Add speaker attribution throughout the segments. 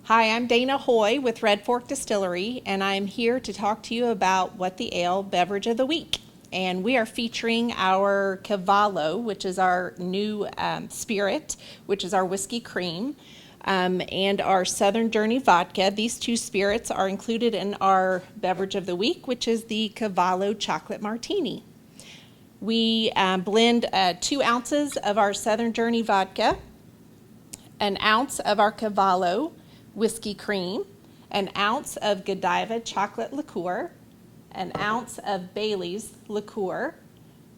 Speaker 1: Hi, I'm Dana Hoey with Red Fork Distillery, and I'm here to talk to you about what the ale beverage of the week. And we are featuring our Cavallo, which is our new spirit, which is our whiskey cream, and our Southern Journey vodka. These two spirits are included in our beverage of the week, which is the Cavallo Chocolate Martini. We blend 2 ounces of our Southern Journey vodka, an ounce of our Cavallo whiskey cream, an ounce of Godiva chocolate liqueur, an ounce of Bailey's liqueur.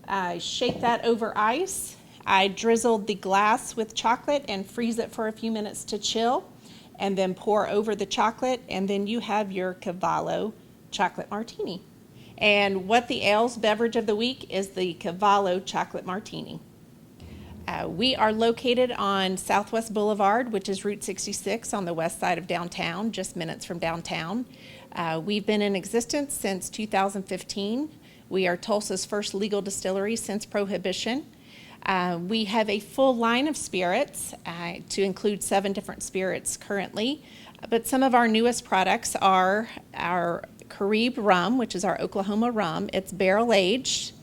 Speaker 1: I shake that over ice. I drizzled the glass with chocolate and freeze it for a few minutes to chill, and then pour over the chocolate, and then you have your Cavallo Chocolate Martini. And what the ale's beverage of the week is the Cavallo Chocolate Martini. We are located on Southwest Boulevard, which is Route 66 on the west side of downtown, just minutes from downtown. We've been in existence since 2015. We are Tulsa's first legal distillery since Prohibition. We have a full line of spirits to include 7 different spirits currently, but some of our newest products are our Carib rum, which is our Oklahoma rum. It's barrel aged.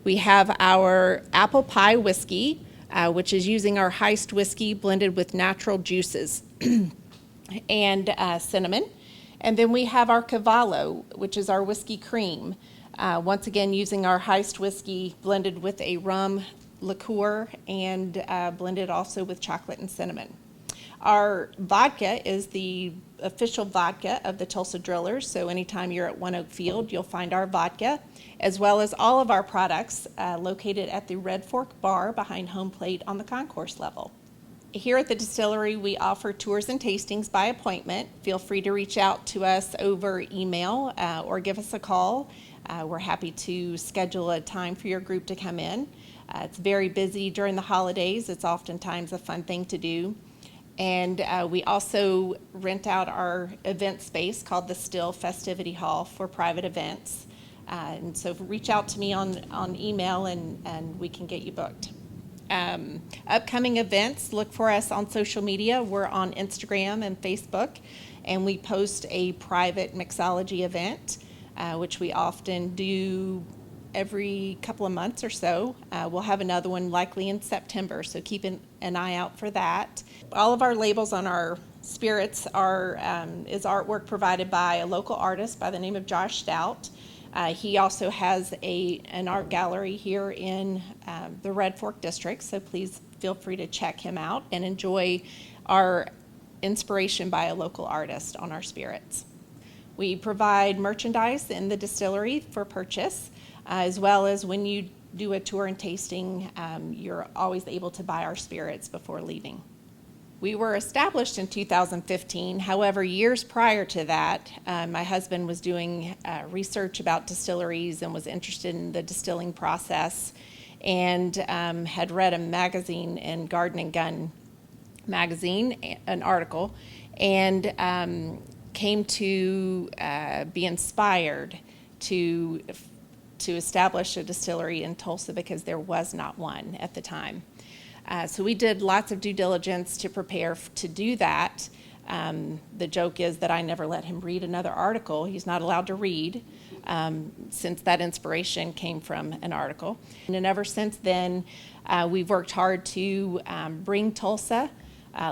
Speaker 1: We have our apple pie whiskey, which is using our Heist whiskey blended with natural juices and cinnamon. And then we have our Cavallo, which is our whiskey cream, once again using our Heist whiskey blended with a rum liqueur and blended also with chocolate and cinnamon. Our vodka is the official vodka of the Tulsa Drillers, so anytime you're at One Oak Field, you'll find our vodka, as well as all of our products located at the Red Fork Bar behind home plate on the concourse level. Here at the distillery, we offer tours and tastings by appointment. Feel free to reach out to us over email or give us a call. We're happy to schedule a time for your group to come in. It's very busy during the holidays. It's oftentimes a fun thing to do. And we also rent out our event space called the Still Festivity Hall for private events. And so reach out to me on email and we can get you booked. Upcoming events, look for us on social media. We're on Instagram and Facebook, and we post a private mixology event, which we often do every couple of months or so. We'll have another one likely in September, so keep an eye out for that. All of our labels on our spirits is artwork provided by a local artist by the name of Josh Stout. He also has an art gallery here in the Red Fork district, so please feel free to check him out and enjoy our inspiration by a local artist on our spirits. We provide merchandise in the distillery for purchase, as well as when you do a tour and tasting, you're always able to buy our spirits before leaving. We were established in 2015. However, years prior to that, my husband was doing research about distilleries and was interested in the distilling process, and had read a magazine in Garden and Gun magazine, an article, and came to be inspired to establish a distillery in Tulsa because there was not one at the time. So we did lots of due diligence to prepare to do that. The joke is that I never let him read another article. He's not allowed to read, since that inspiration came from an article. And ever since then, we've worked hard to bring Tulsa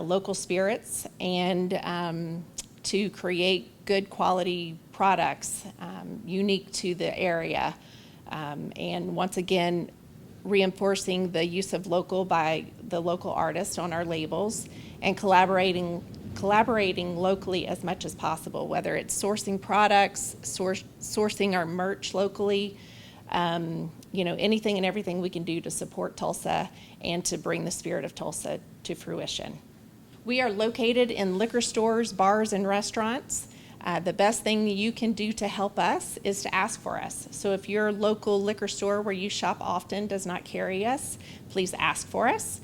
Speaker 1: local spirits and to create good quality products unique to the area. And once again, reinforcing the use of local by the local artists on our labels, and collaborating locally as much as possible, whether it's sourcing products, sourcing our merch locally, anything and everything we can do to support Tulsa and to bring the spirit of Tulsa to fruition. We are located in liquor stores, bars, and restaurants. The best thing you can do to help us is to ask for us. So if your local liquor store where you shop often does not carry us, please ask for us,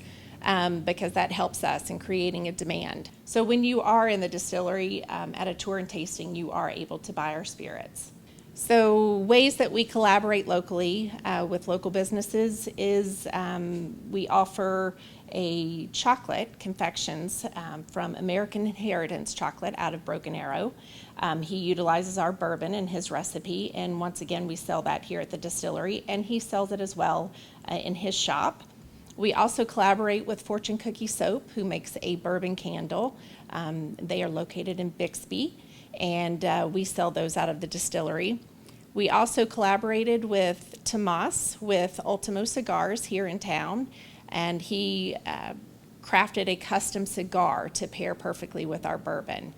Speaker 1: because that helps us in creating a demand. So when you are in the distillery at a tour and tasting, you are able to buy our spirits. So ways that we collaborate locally with local businesses is we offer a chocolate confections from American Inheritance Chocolate out of Broken Arrow. He utilizes our bourbon in his recipe, and once again we sell that here at the distillery, and he sells it as well in his shop. We also collaborate with Fortune Cookie Soap, who makes a bourbon candle. They are located in Bixby, and we sell those out of the distillery. We also collaborated with Tomas with Ultimo Cigars here in town, and he crafted a custom cigar to pair perfectly with our bourbon.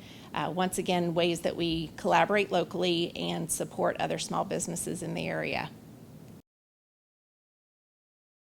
Speaker 1: Once again, ways that we collaborate locally and support other small businesses in the area.